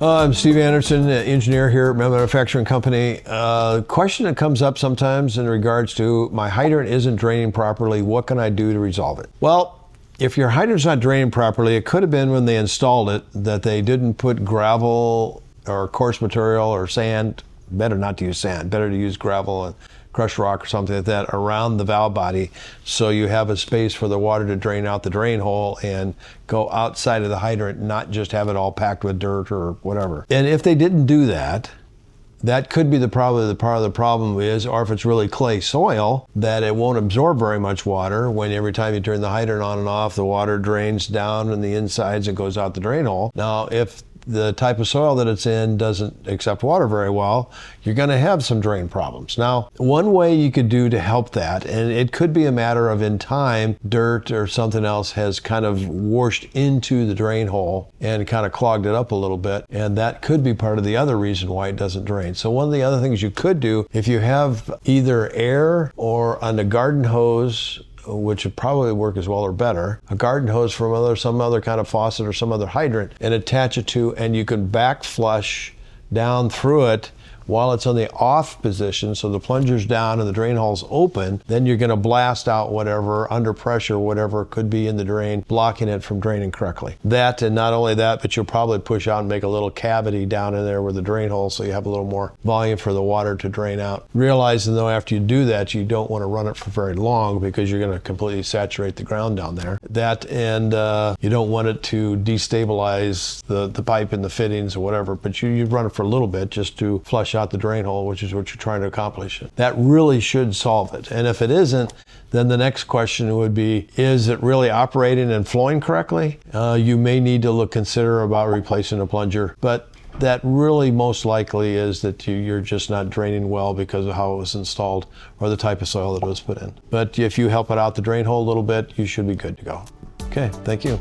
I'm Steve Anderson, engineer here at Merrill Manufacturing Company. Question that comes up sometimes in regards to my hydrant isn't draining properly. What can I do to resolve it? Well, if your hydrant's not draining properly, it could have been when they installed it that they didn't put gravel or coarse material or sand. Better not to use sand, better to use gravel and crushed rock or something like that around the valve body, so you have a space for the water to drain out the drain hole and go outside of the hydrant, not just have it all packed with dirt or whatever. And if they didn't do that, that could be part of the problem is, or if it's really clay soil, that it won't absorb very much water when every time you turn the hydrant on and off, the water drains down in the insides and goes out the drain hole. Now, if the type of soil that it's in doesn't accept water very well, you're going to have some drain problems. Now, one way you could do to help that, and it could be a matter of in time, dirt or something else has kind of washed into the drain hole and kind of clogged it up a little bit, and that could be part of the other reason why it doesn't drain. So one of the other things you could do, if you have either air or on a garden hose, which would probably work as well or better, a garden hose from some other kind of faucet or some other hydrant, and attach it to, and you can back flush down through it while it's on the off position, so the plunger's down and the drain hole's open. Then you're going to blast out whatever, under pressure, whatever could be in the drain, blocking it from draining correctly. That, and not only that, but you'll probably push out and make a little cavity down in there with the drain hole, so you have a little more volume for the water to drain out. Realizing though, after you do that, you don't want to run it for very long because you're going to completely saturate the ground down there. That, and you don't want it to destabilize the pipe and the fittings or whatever, but you run it for a little bit just to flush out the drain hole, which is what you're trying to accomplish. That really should solve it. And if it isn't, then the next question would be, is it really operating and flowing correctly? You may need to consider about replacing a plunger, but that really most likely is that you're just not draining well because of how it was installed or the type of soil that it was put in. But if you help it out the drain hole a little bit, you should be good to go. Okay, thank you.